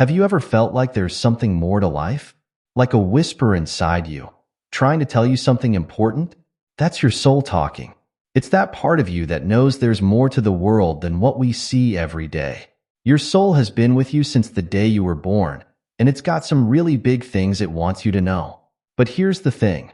Have you ever felt like there's something more to life? Like a whisper inside you, trying to tell you something important? That's your soul talking. It's that part of you that knows there's more to the world than what we see every day. Your soul has been with you since the day you were born, and it's got some really big things it wants you to know. But here's the thing.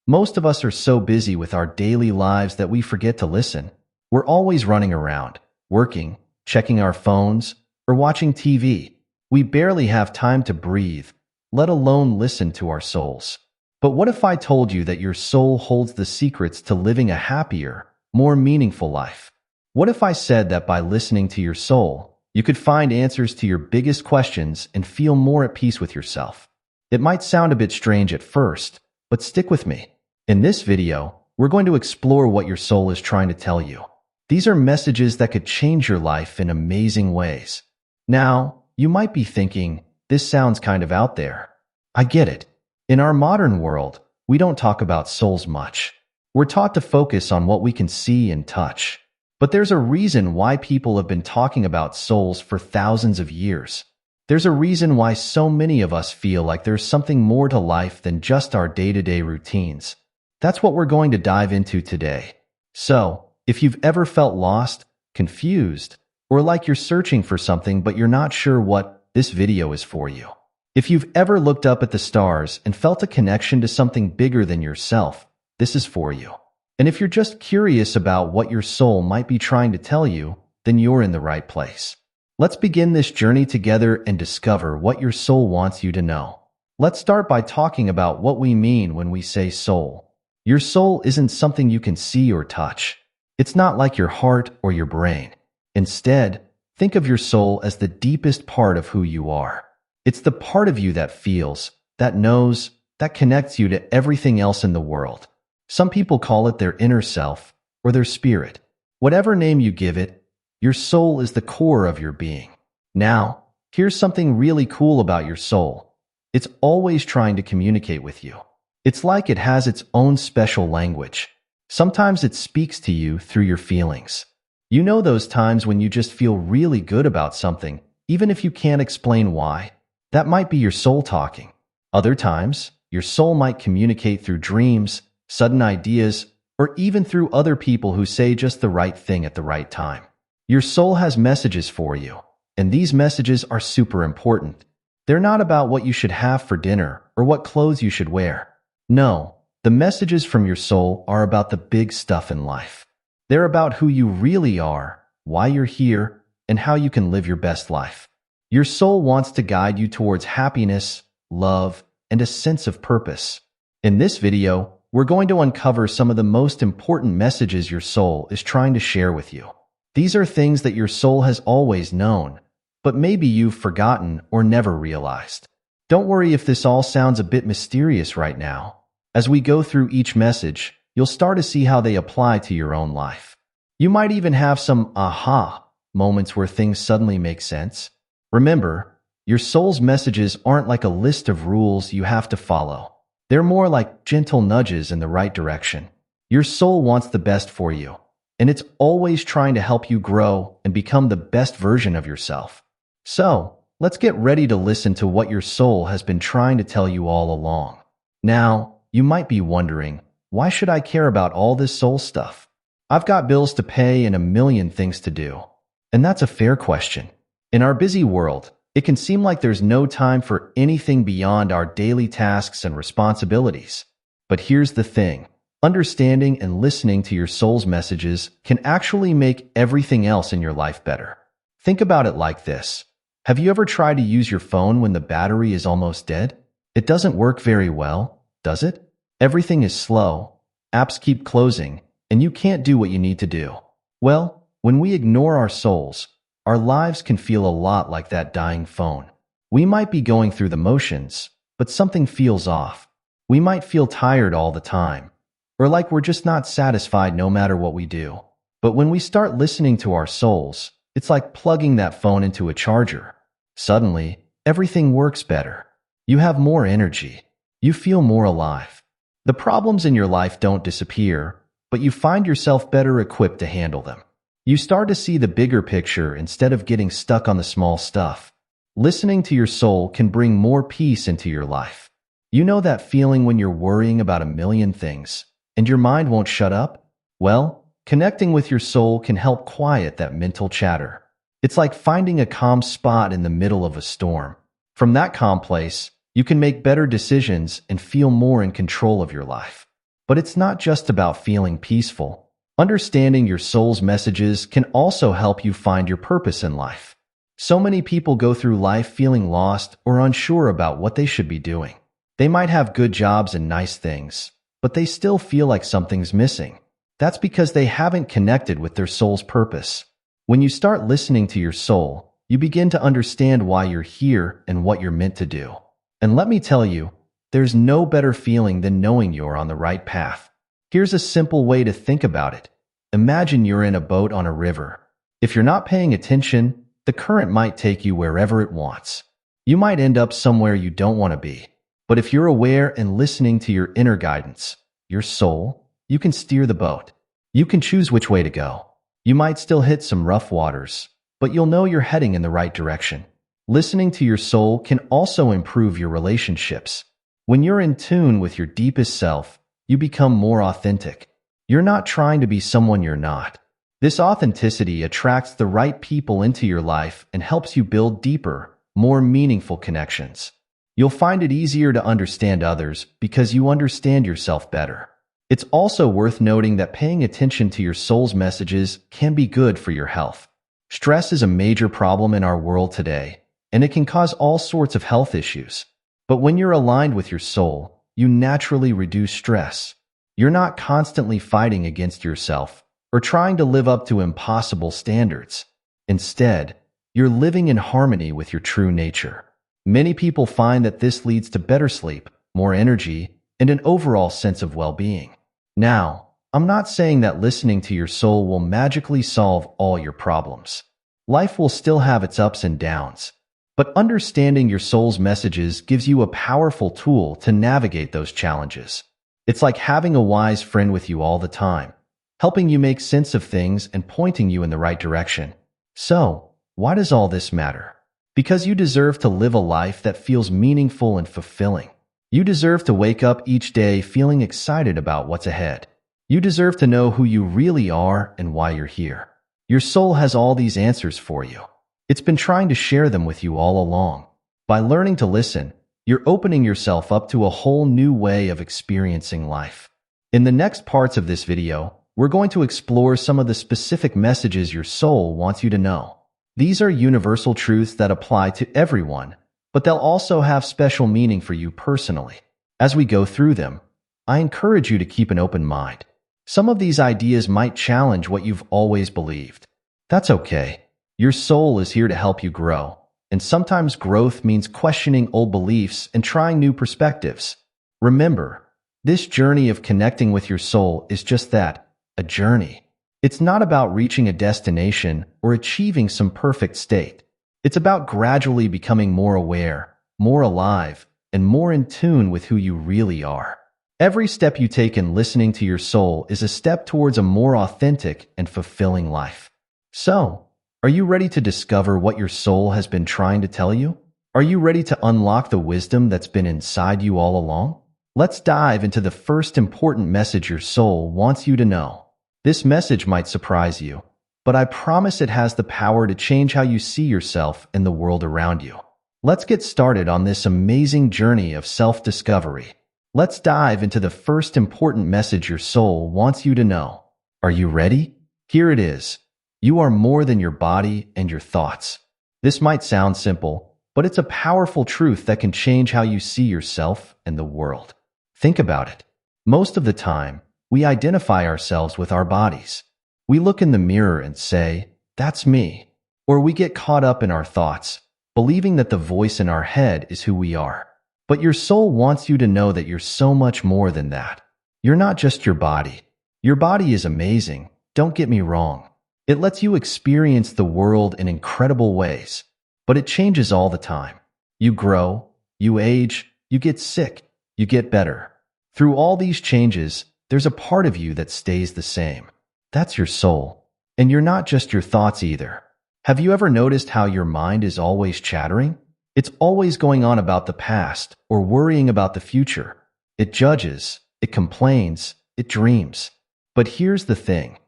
Most of us are so busy with our daily lives that we forget to listen. We're always running around, working, checking our phones, or watching TV. We barely have time to breathe, let alone listen to our souls. But what if I told you that your soul holds the secrets to living a happier, more meaningful life? What if I said that by listening to your soul, you could find answers to your biggest questions and feel more at peace with yourself? It might sound a bit strange at first, but stick with me. In this video, we're going to explore what your soul is trying to tell you. These are messages that could change your life in amazing ways. Now, you might be thinking, this sounds kind of out there. I get it. In our modern world, we don't talk about souls much. We're taught to focus on what we can see and touch. But there's a reason why people have been talking about souls for thousands of years. There's a reason why so many of us feel like there's something more to life than just our day-to-day routines. That's what we're going to dive into today. So, if you've ever felt lost, confused, or like you're searching for something but you're not sure what, this video is for you. If you've ever looked up at the stars and felt a connection to something bigger than yourself, this is for you. And if you're just curious about what your soul might be trying to tell you, then you're in the right place. Let's begin this journey together and discover what your soul wants you to know. Let's start by talking about what we mean when we say soul. Your soul isn't something you can see or touch. It's not like your heart or your brain. Instead, think of your soul as the deepest part of who you are. It's the part of you that feels, that knows, that connects you to everything else in the world. Some people call it their inner self or their spirit. Whatever name you give it, your soul is the core of your being. Now, here's something really cool about your soul. It's always trying to communicate with you. It's like it has its own special language. Sometimes it speaks to you through your feelings. You know those times when you just feel really good about something, even if you can't explain why? That might be your soul talking. Other times, your soul might communicate through dreams, sudden ideas, or even through other people who say just the right thing at the right time. Your soul has messages for you, and these messages are super important. They're not about what you should have for dinner or what clothes you should wear. No, the messages from your soul are about the big stuff in life. They're about who you really are, why you're here, and how you can live your best life. Your soul wants to guide you towards happiness, love, and a sense of purpose. In this video, we're going to uncover some of the most important messages your soul is trying to share with you. These are things that your soul has always known, but maybe you've forgotten or never realized. Don't worry if this all sounds a bit mysterious right now. As we go through each message, you'll start to see how they apply to your own life. You might even have some aha moments where things suddenly make sense. Remember, your soul's messages aren't like a list of rules you have to follow. They're more like gentle nudges in the right direction. Your soul wants the best for you, and it's always trying to help you grow and become the best version of yourself. So, let's get ready to listen to what your soul has been trying to tell you all along. Now, you might be wondering, why should I care about all this soul stuff? I've got bills to pay and a million things to do. And that's a fair question. In our busy world, it can seem like there's no time for anything beyond our daily tasks and responsibilities. But here's the thing. Understanding and listening to your soul's messages can actually make everything else in your life better. Think about it like this. Have you ever tried to use your phone when the battery is almost dead? It doesn't work very well, does it? Everything is slow, apps keep closing, and you can't do what you need to do. Well, when we ignore our souls, our lives can feel a lot like that dying phone. We might be going through the motions, but something feels off. We might feel tired all the time, or like we're just not satisfied no matter what we do. But when we start listening to our souls, it's like plugging that phone into a charger. Suddenly, everything works better. You have more energy. You feel more alive. The problems in your life don't disappear, but you find yourself better equipped to handle them. You start to see the bigger picture instead of getting stuck on the small stuff. Listening to your soul can bring more peace into your life. You know that feeling when you're worrying about a million things and your mind won't shut up? Well, connecting with your soul can help quiet that mental chatter. It's like finding a calm spot in the middle of a storm. From that calm place, you can make better decisions and feel more in control of your life. But it's not just about feeling peaceful. Understanding your soul's messages can also help you find your purpose in life. So many people go through life feeling lost or unsure about what they should be doing. They might have good jobs and nice things, but they still feel like something's missing. That's because they haven't connected with their soul's purpose. When you start listening to your soul, you begin to understand why you're here and what you're meant to do. And let me tell you, there's no better feeling than knowing you're on the right path. Here's a simple way to think about it. Imagine you're in a boat on a river. If you're not paying attention, the current might take you wherever it wants. You might end up somewhere you don't want to be. But if you're aware and listening to your inner guidance, your soul, you can steer the boat. You can choose which way to go. You might still hit some rough waters, but you'll know you're heading in the right direction. Listening to your soul can also improve your relationships. When you're in tune with your deepest self, you become more authentic. You're not trying to be someone you're not. This authenticity attracts the right people into your life and helps you build deeper, more meaningful connections. You'll find it easier to understand others because you understand yourself better. It's also worth noting that paying attention to your soul's messages can be good for your health. Stress is a major problem in our world today, and it can cause all sorts of health issues. But when you're aligned with your soul, you naturally reduce stress. You're not constantly fighting against yourself or trying to live up to impossible standards. Instead, you're living in harmony with your true nature. Many people find that this leads to better sleep, more energy, and an overall sense of well-being. Now, I'm not saying that listening to your soul will magically solve all your problems. Life will still have its ups and downs. But understanding your soul's messages gives you a powerful tool to navigate those challenges. It's like having a wise friend with you all the time, helping you make sense of things and pointing you in the right direction. So, why does all this matter? Because you deserve to live a life that feels meaningful and fulfilling. You deserve to wake up each day feeling excited about what's ahead. You deserve to know who you really are and why you're here. Your soul has all these answers for you. It's been trying to share them with you all along. By learning to listen, you're opening yourself up to a whole new way of experiencing life. In the next parts of this video, we're going to explore some of the specific messages your soul wants you to know. These are universal truths that apply to everyone, but they'll also have special meaning for you personally. As we go through them, I encourage you to keep an open mind. Some of these ideas might challenge what you've always believed. That's okay. Your soul is here to help you grow, and sometimes growth means questioning old beliefs and trying new perspectives. Remember, this journey of connecting with your soul is just that, a journey. It's not about reaching a destination or achieving some perfect state. It's about gradually becoming more aware, more alive, and more in tune with who you really are. Every step you take in listening to your soul is a step towards a more authentic and fulfilling life. So, are you ready to discover what your soul has been trying to tell you? Are you ready to unlock the wisdom that's been inside you all along? Let's dive into the first important message your soul wants you to know. This message might surprise you, but I promise it has the power to change how you see yourself and the world around you. Let's get started on this amazing journey of self-discovery. Let's dive into the first important message your soul wants you to know. Are you ready? Here it is. You are more than your body and your thoughts. This might sound simple, but it's a powerful truth that can change how you see yourself and the world. Think about it. Most of the time, we identify ourselves with our bodies. We look in the mirror and say, "That's me." Or we get caught up in our thoughts, believing that the voice in our head is who we are. But your soul wants you to know that you're so much more than that. You're not just your body. Your body is amazing, don't get me wrong. It lets you experience the world in incredible ways, but it changes all the time. You grow, you age, you get sick, you get better. Through all these changes, there's a part of you that stays the same. That's your soul. And you're not just your thoughts either. Have you ever noticed how your mind is always chattering? It's always going on about the past or worrying about the future. It judges, it complains, it dreams. But here's the thing.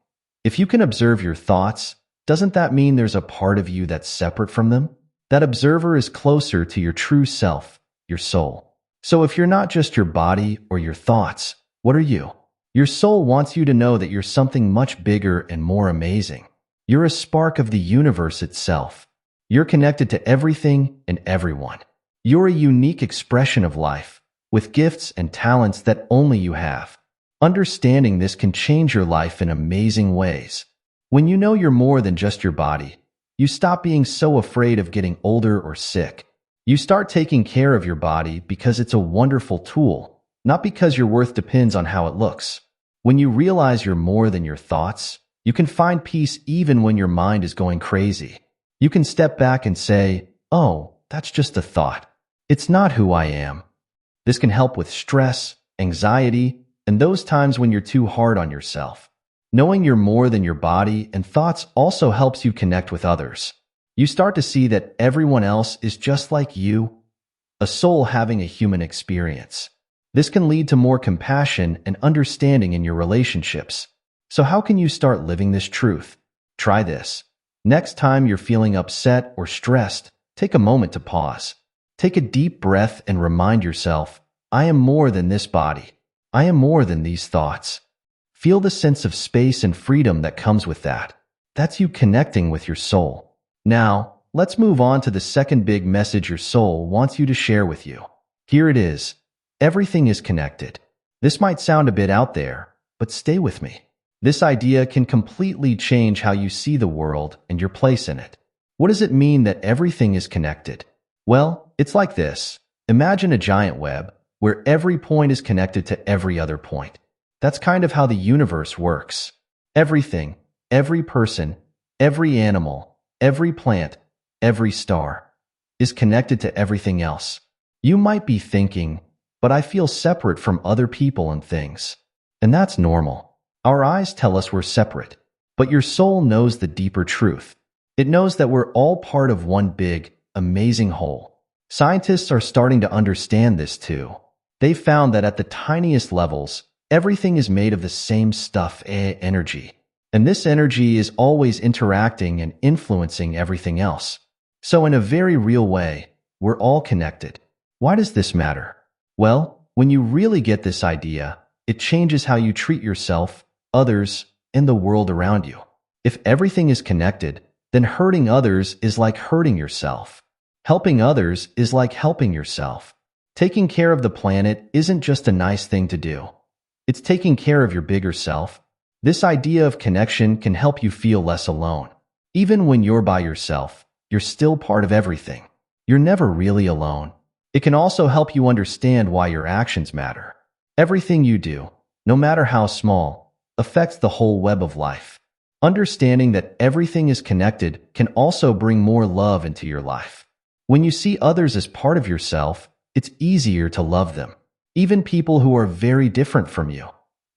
If you can observe your thoughts, doesn't that mean there's a part of you that's separate from them? That observer is closer to your true self, your soul. So if you're not just your body or your thoughts, what are you? Your soul wants you to know that you're something much bigger and more amazing. You're a spark of the universe itself. You're connected to everything and everyone. You're a unique expression of life, with gifts and talents that only you have. Understanding this can change your life in amazing ways. When you know you're more than just your body, you stop being so afraid of getting older or sick. You start taking care of your body because it's a wonderful tool, not because your worth depends on how it looks. When you realize you're more than your thoughts, you can find peace even when your mind is going crazy. You can step back and say, "Oh, that's just a thought. It's not who I am." This can help with stress, anxiety, and those times when you're too hard on yourself. Knowing you're more than your body and thoughts also helps you connect with others. You start to see that everyone else is just like you, a soul having a human experience. This can lead to more compassion and understanding in your relationships. So how can you start living this truth? Try this. Next time you're feeling upset or stressed, take a moment to pause. Take a deep breath and remind yourself, I am more than this body. I am more than these thoughts. Feel the sense of space and freedom that comes with that. That's you connecting with your soul. Now, let's move on to the second big message your soul wants you to share with you. Here it is. Everything is connected. This might sound a bit out there, but stay with me. This idea can completely change how you see the world and your place in it. What does it mean that everything is connected? Well, it's like this. Imagine a giant web where every point is connected to every other point. That's kind of how the universe works. Everything, every person, every animal, every plant, every star is connected to everything else. You might be thinking, but I feel separate from other people and things. And that's normal. Our eyes tell us we're separate, but your soul knows the deeper truth. It knows that we're all part of one big, amazing whole. Scientists are starting to understand this too. They found that at the tiniest levels, everything is made of the same stuff, energy. And this energy is always interacting and influencing everything else. So in a very real way, we're all connected. Why does this matter? Well, when you really get this idea, it changes how you treat yourself, others, and the world around you. If everything is connected, then hurting others is like hurting yourself. Helping others is like helping yourself. Taking care of the planet isn't just a nice thing to do. It's taking care of your bigger self. This idea of connection can help you feel less alone. Even when you're by yourself, you're still part of everything. You're never really alone. It can also help you understand why your actions matter. Everything you do, no matter how small, affects the whole web of life. Understanding that everything is connected can also bring more love into your life. When you see others as part of yourself, it's easier to love them. Even people who are very different from you.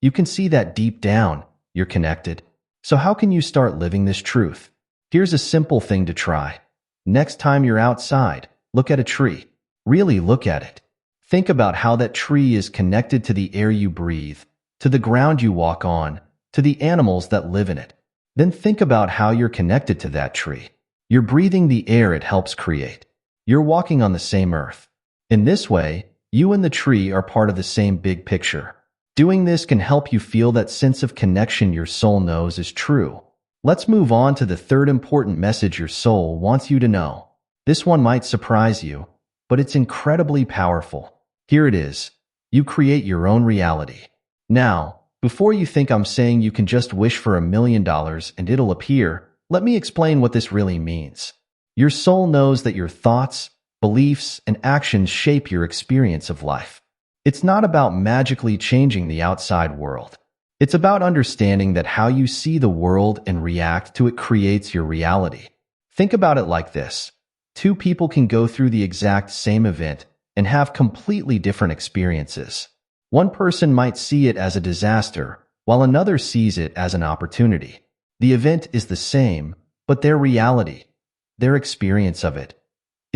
You can see that deep down, you're connected. So how can you start living this truth? Here's a simple thing to try. Next time you're outside, look at a tree. Really look at it. Think about how that tree is connected to the air you breathe, to the ground you walk on, to the animals that live in it. Then think about how you're connected to that tree. You're breathing the air it helps create. You're walking on the same earth. In this way, you and the tree are part of the same big picture. Doing this can help you feel that sense of connection your soul knows is true. Let's move on to the third important message your soul wants you to know. This one might surprise you, but it's incredibly powerful. Here it is. You create your own reality. Now, before you think I'm saying you can just wish for $1 million and it'll appear, let me explain what this really means. Your soul knows that your thoughts, beliefs, and actions shape your experience of life. It's not about magically changing the outside world. It's about understanding that how you see the world and react to it creates your reality. Think about it like this. Two people can go through the exact same event and have completely different experiences. One person might see it as a disaster, while another sees it as an opportunity. The event is the same, but their reality, their experience of it,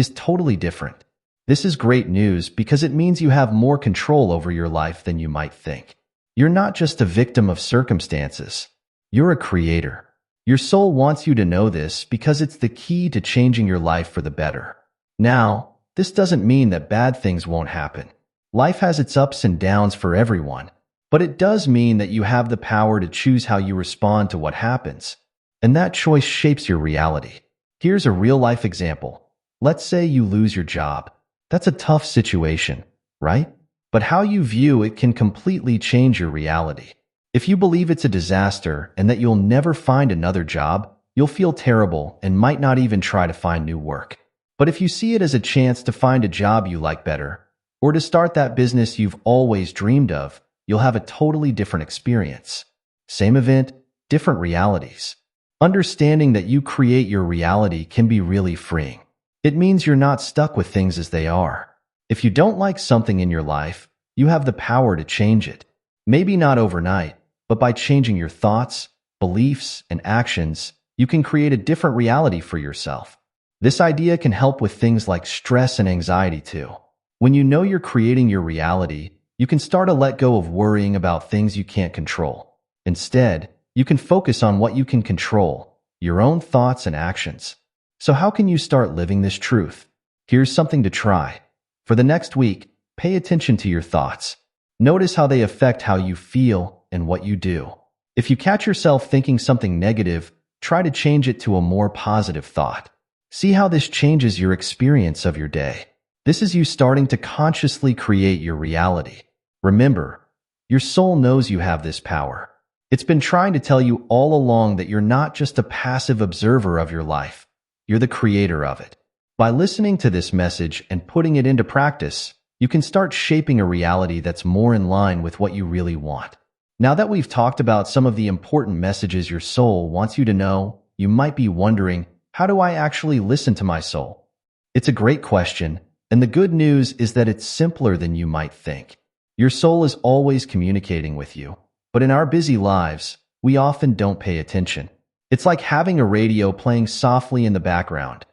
is totally different. This is great news because it means you have more control over your life than you might think. You're not just a victim of circumstances. You're a creator. Your soul wants you to know this because it's the key to changing your life for the better. Now, this doesn't mean that bad things won't happen. Life has its ups and downs for everyone, but it does mean that you have the power to choose how you respond to what happens, and that choice shapes your reality. Here's a real-life example. Let's say you lose your job. That's a tough situation, right? But how you view it can completely change your reality. If you believe it's a disaster and that you'll never find another job, you'll feel terrible and might not even try to find new work. But if you see it as a chance to find a job you like better, or to start that business you've always dreamed of, you'll have a totally different experience. Same event, different realities. Understanding that you create your reality can be really freeing. It means you're not stuck with things as they are. If you don't like something in your life, you have the power to change it. Maybe not overnight, but by changing your thoughts, beliefs, and actions, you can create a different reality for yourself. This idea can help with things like stress and anxiety too. When you know you're creating your reality, you can start to let go of worrying about things you can't control. Instead, you can focus on what you can control, your own thoughts and actions. So how can you start living this truth? Here's something to try. For the next week, pay attention to your thoughts. Notice how they affect how you feel and what you do. If you catch yourself thinking something negative, try to change it to a more positive thought. See how this changes your experience of your day. This is you starting to consciously create your reality. Remember, your soul knows you have this power. It's been trying to tell you all along that you're not just a passive observer of your life. You're the creator of it. By listening to this message and putting it into practice, you can start shaping a reality that's more in line with what you really want. Now that we've talked about some of the important messages your soul wants you to know, you might be wondering, how do I actually listen to my soul? It's a great question, and the good news is that it's simpler than you might think. Your soul is always communicating with you, but in our busy lives, we often don't pay attention. It's like having a radio playing softly in the background.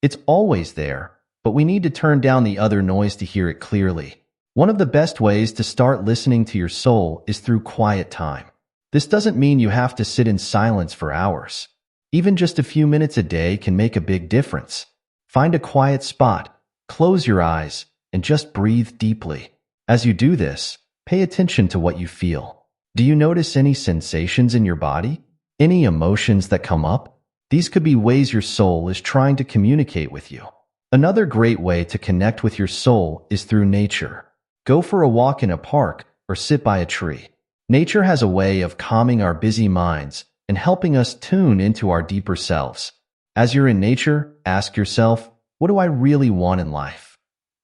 It's always there, but we need to turn down the other noise to hear it clearly. One of the best ways to start listening to your soul is through quiet time. This doesn't mean you have to sit in silence for hours. Even just a few minutes a day can make a big difference. Find a quiet spot, close your eyes, and just breathe deeply. As you do this, pay attention to what you feel. Do you notice any sensations in your body? Any emotions that come up? These could be ways your soul is trying to communicate with you. Another great way to connect with your soul is through nature. Go for a walk in a park or sit by a tree. Nature has a way of calming our busy minds and helping us tune into our deeper selves. As you're in nature, ask yourself, what do I really want in life?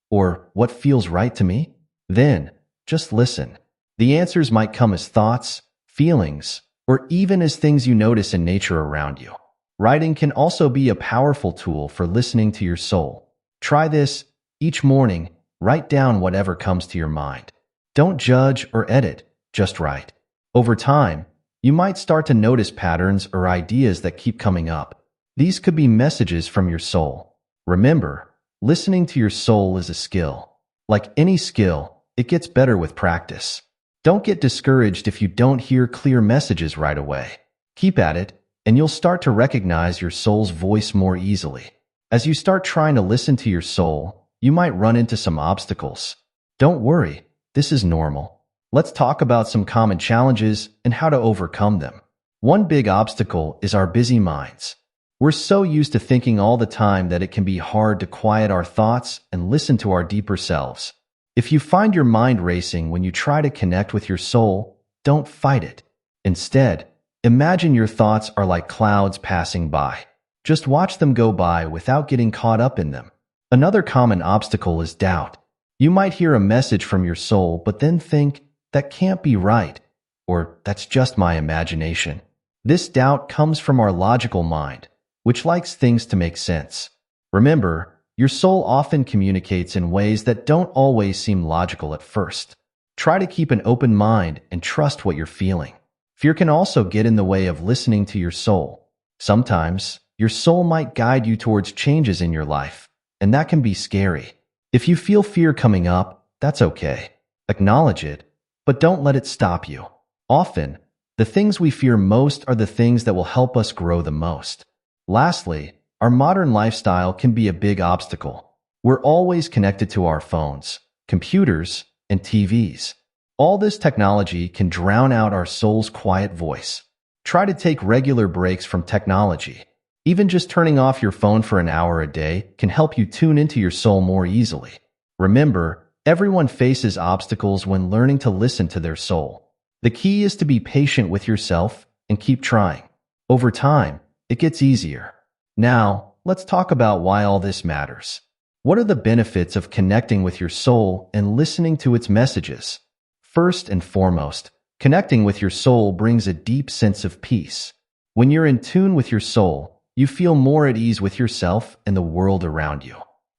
Or what feels right to me? Then, just listen. The answers might come as thoughts, feelings, or even as things you notice in nature around you. Writing can also be a powerful tool for listening to your soul. Try this. Each morning, write down whatever comes to your mind. Don't judge or edit, just write. Over time, you might start to notice patterns or ideas that keep coming up. These could be messages from your soul. Remember, listening to your soul is a skill. Like any skill, it gets better with practice. Don't get discouraged if you don't hear clear messages right away. Keep at it, and you'll start to recognize your soul's voice more easily. As you start trying to listen to your soul, you might run into some obstacles. Don't worry, this is normal. Let's talk about some common challenges and how to overcome them. One big obstacle is our busy minds. We're so used to thinking all the time that it can be hard to quiet our thoughts and listen to our deeper selves. If you find your mind racing when you try to connect with your soul, don't fight it. Instead, imagine your thoughts are like clouds passing by. Just watch them go by without getting caught up in them. Another common obstacle is doubt. You might hear a message from your soul, but then think, that can't be right, or that's just my imagination. This doubt comes from our logical mind, which likes things to make sense. Remember, your soul often communicates in ways that don't always seem logical at first. Try to keep an open mind and trust what you're feeling. Fear can also get in the way of listening to your soul. Sometimes, your soul might guide you towards changes in your life, and that can be scary. If you feel fear coming up, that's okay. Acknowledge it, but don't let it stop you. Often, the things we fear most are the things that will help us grow the most. Lastly, our modern lifestyle can be a big obstacle. We're always connected to our phones, computers, and TVs. All this technology can drown out our soul's quiet voice. Try to take regular breaks from technology. Even just turning off your phone for an hour a day can help you tune into your soul more easily. Remember, everyone faces obstacles when learning to listen to their soul. The key is to be patient with yourself and keep trying. Over time, it gets easier. Now, let's talk about why all this matters. What are the benefits of connecting with your soul and listening to its messages? First and foremost, connecting with your soul brings a deep sense of peace. When you're in tune with your soul, you feel more at ease with yourself and the world around you.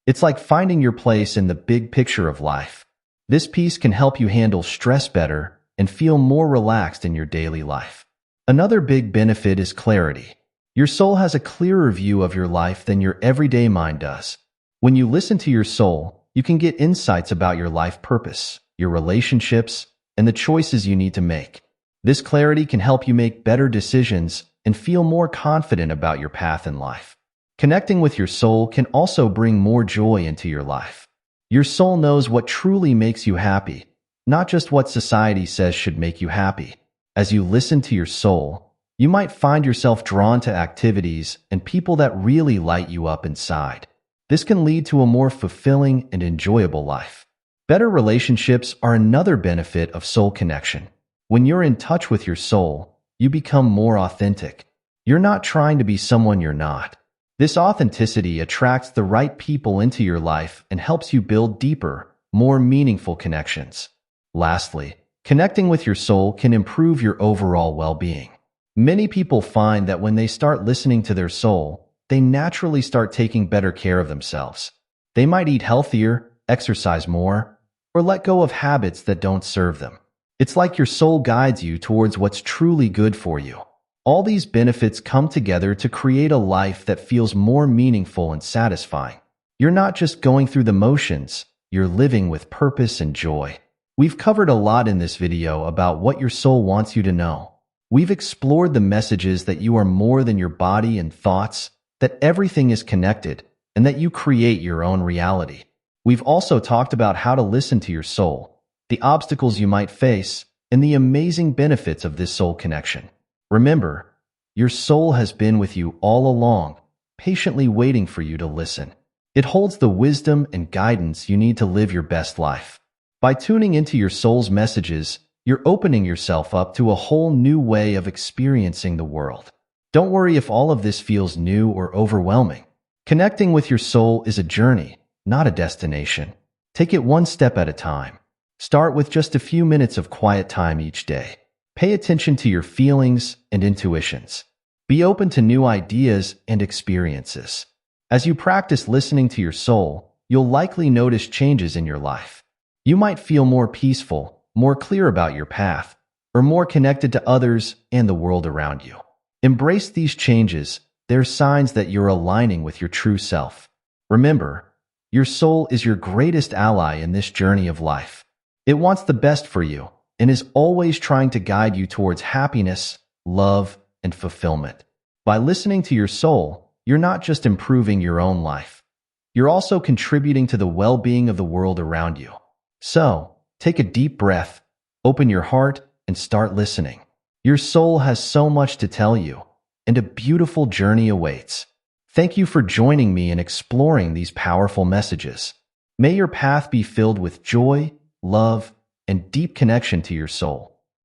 It's like finding your place in the big picture of life. This peace can help you handle stress better and feel more relaxed in your daily life. Another big benefit is clarity. Your soul has a clearer view of your life than your everyday mind does. When you listen to your soul, you can get insights about your life purpose, your relationships, and the choices you need to make. This clarity can help you make better decisions and feel more confident about your path in life. Connecting with your soul can also bring more joy into your life. Your soul knows what truly makes you happy, not just what society says should make you happy. As you listen to your soul, you might find yourself drawn to activities and people that really light you up inside. This can lead to a more fulfilling and enjoyable life. Better relationships are another benefit of soul connection. When you're in touch with your soul, you become more authentic. You're not trying to be someone you're not. This authenticity attracts the right people into your life and helps you build deeper, more meaningful connections. Lastly, connecting with your soul can improve your overall well-being. Many people find that when they start listening to their soul, they naturally start taking better care of themselves. They might eat healthier, exercise more, or let go of habits that don't serve them. It's like your soul guides you towards what's truly good for you. All these benefits come together to create a life that feels more meaningful and satisfying. You're not just going through the motions, you're living with purpose and joy. We've covered a lot in this video about what your soul wants you to know. We've explored the messages that you are more than your body and thoughts, that everything is connected, and that you create your own reality. We've also talked about how to listen to your soul, the obstacles you might face, and the amazing benefits of this soul connection. Remember, your soul has been with you all along, patiently waiting for you to listen. It holds the wisdom and guidance you need to live your best life. By tuning into your soul's messages, you're opening yourself up to a whole new way of experiencing the world. Don't worry if all of this feels new or overwhelming. Connecting with your soul is a journey, not a destination. Take it one step at a time. Start with just a few minutes of quiet time each day. Pay attention to your feelings and intuitions. Be open to new ideas and experiences. As you practice listening to your soul, you'll likely notice changes in your life. You might feel more peaceful, more clear about your path, or more connected to others and the world around you. Embrace these changes. They're signs that you're aligning with your true self. Remember, your soul is your greatest ally in this journey of life. It wants the best for you and is always trying to guide you towards happiness, love, and fulfillment. By listening to your soul, you're not just improving your own life. You're also contributing to the well-being of the world around you. So, take a deep breath, open your heart, and start listening. Your soul has so much to tell you, and a beautiful journey awaits. Thank you for joining me in exploring these powerful messages. May your path be filled with joy, love, and deep connection to your soul.